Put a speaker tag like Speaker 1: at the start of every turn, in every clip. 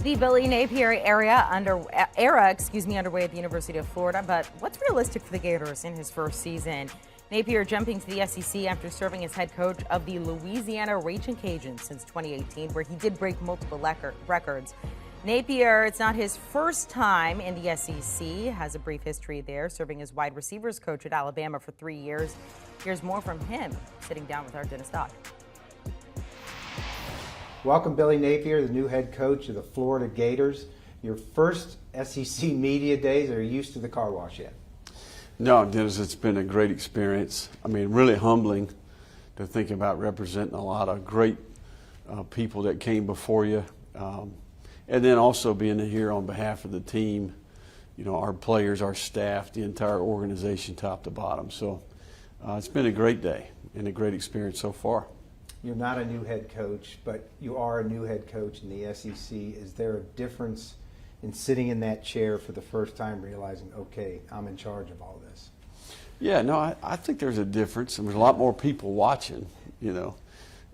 Speaker 1: The Billy Napier era underway at the University of Florida, but what's realistic for the Gators in his first season? Napier jumping to the SEC after serving as head coach of the Louisiana Raging Cajuns since 2018, where he did break multiple records. Napier, it's not his first time in the SEC, has a brief history there, serving as wide receivers coach at Alabama for 3 years. Here's more from him, sitting down with our Dennis Dodd.
Speaker 2: Welcome, Billy Napier, the new head coach of the Florida Gators. Your first SEC media days. Are you used to the car wash yet?
Speaker 3: No, Dennis, it's been a great experience. I mean, really humbling to think about representing a lot of great people that came before you. And then also being here on behalf of the team, you know, our players, our staff, the entire organization top to bottom. So it's been a great day and a great experience so far.
Speaker 2: You're not a new head coach, but you are a new head coach in the SEC. Is there a difference in sitting in that chair for the first time, realizing, okay, I'm in charge of all this?
Speaker 3: Yeah, no, I think there's a difference, and there's a lot more people watching, you know.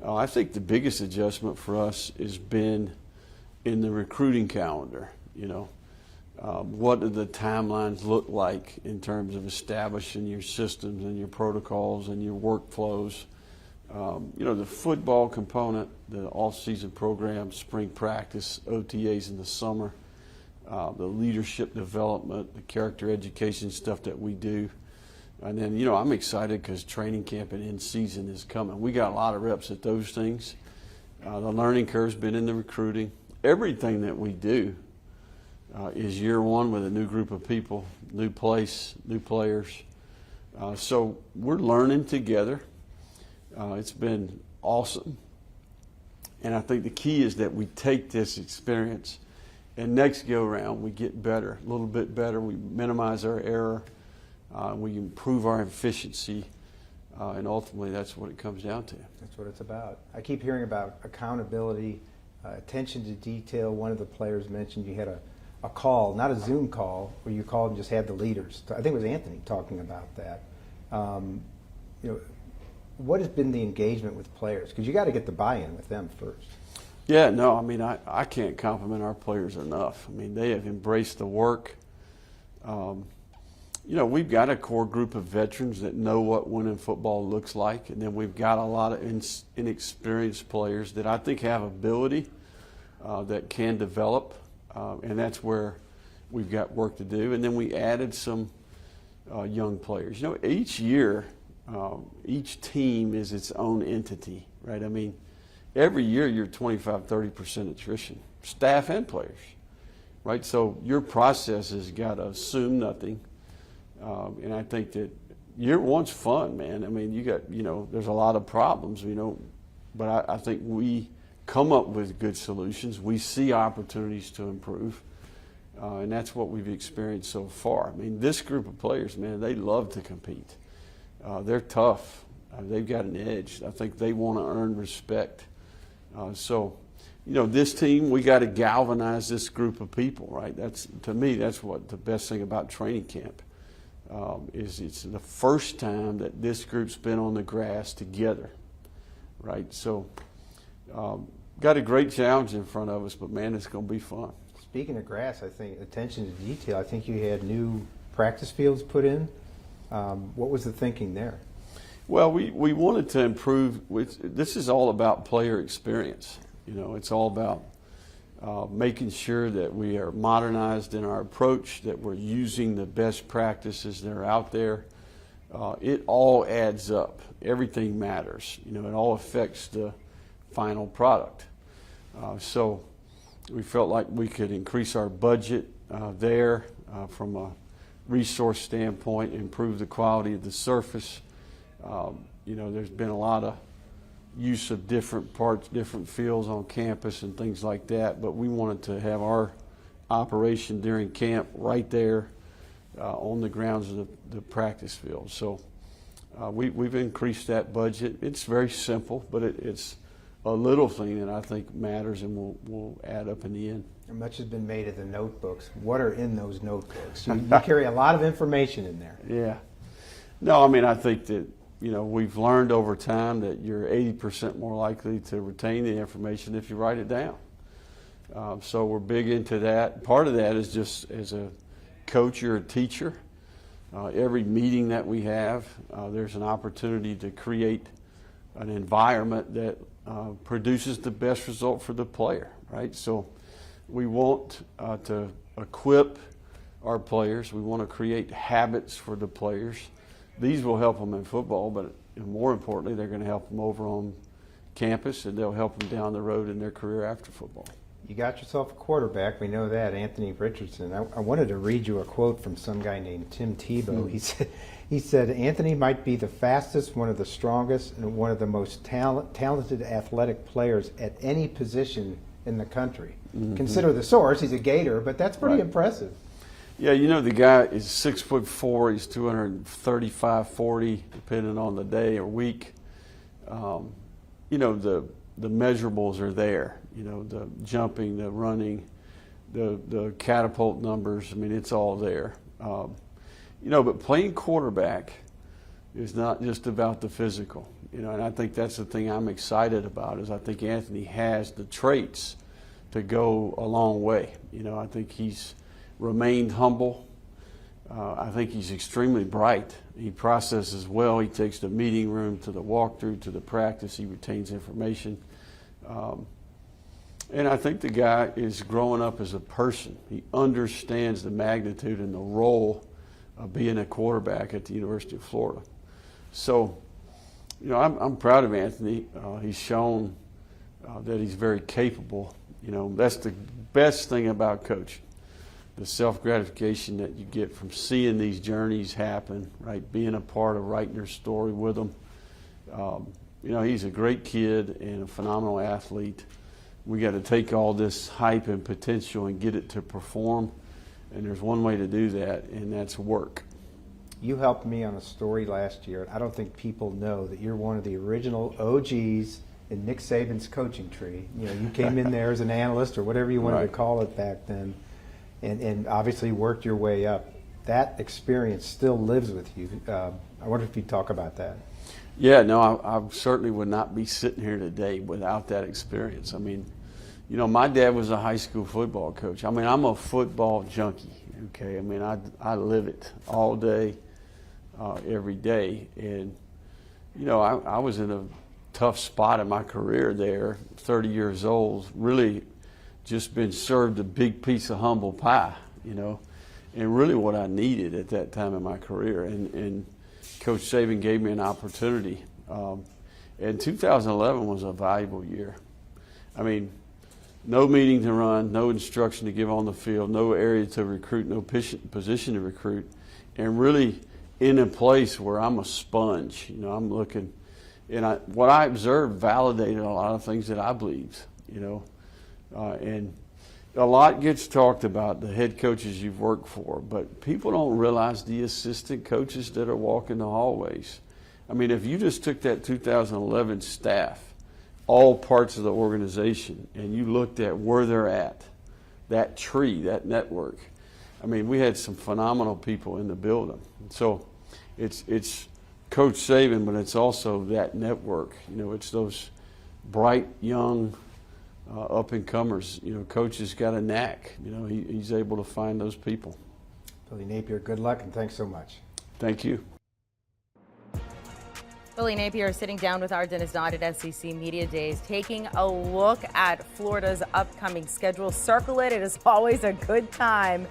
Speaker 3: I think the biggest adjustment for us has been in the recruiting calendar, you know. What do the timelines look like in terms of establishing your systems and your protocols and your workflows? You know, the football component, the off-season program, spring practice, OTAs in the summer, the leadership development, the character education stuff that we do. And then, you know, I'm excited because training camp and in-season is coming. We got a lot of reps at those things. The learning curve's been in the recruiting. Everything that we do is year one with a new group of people, new place, new players. So we're learning together. It's been awesome. And I think the key is that we take this experience and next go around we get better, a little bit better. We minimize our error. We improve our efficiency. And ultimately that's what it comes down to.
Speaker 2: That's what it's about. I keep hearing about accountability, attention to detail. One of the players mentioned you had a call, not a Zoom call, where you called and just had the leaders. I think it was Anthony talking about that. You know, what has been the engagement with players? Because you got to get the buy-in with them first.
Speaker 3: Yeah, no, I mean, I can't compliment our players enough. I mean, they have embraced the work. You know, we've got a core group of veterans that know what winning football looks like, and then we've got a lot of inexperienced players that I think have ability that can develop, and that's where we've got work to do. And then we added some young players. You know, each year, each team is its own entity, right? I mean, every year you're 25-30% attrition, staff and players, right? So your process has got to assume nothing. And I think that year one's fun, man. I mean, you know, there's a lot of problems, you know, but I think we come up with good solutions. We see opportunities to improve, and that's what we've experienced so far. I mean, this group of players, man, they love to compete. They're tough. They've got an edge. I think they want to earn respect. So, you know, this team, we got to galvanize this group of people, right? To me, that's what the best thing about training camp is. It's the first time that this group's been on the grass together, right? So, got a great challenge in front of us, but man, it's going to be fun.
Speaker 2: Speaking of grass, I think attention to detail. I think you had new practice fields put in. What was the thinking there?
Speaker 3: Well, we wanted to improve. This is all about player experience. You know, it's all about making sure that we are modernized in our approach, that we're using the best practices that are out there. It all adds up. Everything matters. You know, it all affects the final product. So we felt like we could increase our budget there from a resource standpoint, improve the quality of the surface. You know, there's been a lot of use of different parts, different fields on campus and things like that, but we wanted to have our operation during camp right there on the grounds of the practice field. So we've increased that budget. It's very simple, but it's a little thing that I think matters and will add up in the end.
Speaker 2: And much has been made of the notebooks. What are in those notebooks? You carry a lot of information in there.
Speaker 3: Yeah. No, I mean, I think that, you know, we've learned over time that you're 80% more likely to retain the information if you write it down. So we're big into that. Part of that is just as a coach or a teacher. Every meeting that we have, there's an opportunity to create an environment that produces the best result for the player, right? So we want to equip our players. We want to create habits for the players. These will help them in football, but more importantly, they're going to help them over on campus, and they'll help them down the road in their career after football.
Speaker 2: You got yourself a quarterback. We know that, Anthony Richardson. I wanted to read you a quote from some guy named Tim Tebow. He said, Anthony might be the fastest, one of the strongest, and one of the most talented athletic players at any position in the country. Mm-hmm. Consider the source. He's a Gator, but that's pretty impressive. Yeah,
Speaker 3: you know, the guy is 6'4". He's 235, 40, depending on the day or week. You know, the measurables are there. You know, the jumping, the running, the catapult numbers. I mean, it's all there. You know, but playing quarterback is not just about the physical. You know, and I think that's the thing I'm excited about. Is I think Anthony has the traits to go a long way. You know, I think he's remained humble. I think he's extremely bright. He processes well. He takes the meeting room to the walkthrough to the practice. He retains information. And I think the guy is growing up as a person. He understands the magnitude and the role of being a quarterback at the University of Florida. So, you know, I'm proud of Anthony. He's shown that he's very capable. You know, that's the best thing about coaching. The self-gratification that you get from seeing these journeys happen, right? Being a part of writing their story with them. You know, he's a great kid and a phenomenal athlete. We got to take all this hype and potential and get it to perform. And there's one way to do that, and that's work.
Speaker 2: You helped me on a story last year. I don't think people know that you're one of the original OGs in Nick Saban's coaching tree. You know, you came in there as an analyst or whatever you wanted to call it back then, and obviously worked your way up. That experience still lives with you. I wonder if you'd talk about that.
Speaker 3: Yeah, no, I certainly would not be sitting here today without that experience. I mean, you know, my dad was a high school football coach. I mean, I'm a football junkie, okay? I mean, I live it all day, every day. And, you know, I was in a tough spot in my career there, 30 years old, really just been served a big piece of humble pie, you know, and really what I needed at that time in my career. And Coach Saban gave me an opportunity. And 2011 was a valuable year. I mean, no meeting to run, no instruction to give on the field, no area to recruit, no position to recruit, and really in a place where I'm a sponge. You know, I'm looking, and what I observed validated a lot of things that I believed, you know. And a lot gets talked about, the head coaches you've worked for, but people don't realize the assistant coaches that are walking the hallways. I mean, if you just took that 2011 staff, all parts of the organization, and you looked at where they're at, that tree, that network, I mean, we had some phenomenal people in the building. So it's Coach Saban, but it's also that network. You know, it's those bright, young, up-and-comers. You know, Coach has got a knack. You know, he's able to find those people.
Speaker 2: Billy Napier, good luck, and thanks so much.
Speaker 3: Thank you.
Speaker 1: Billy Napier sitting down with our Dennis Dodd at SEC Media Days, taking a look at Florida's upcoming schedule. Circle it. It is always a good time.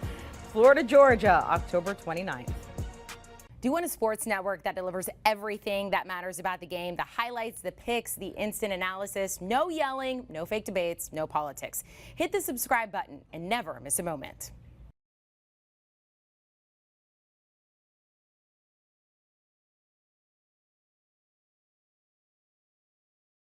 Speaker 1: Florida, Georgia, October 29th. Do you want a sports network that delivers everything that matters about the game? The highlights, the picks, the instant analysis, no yelling, no fake debates, no politics. Hit the subscribe button and never miss a moment.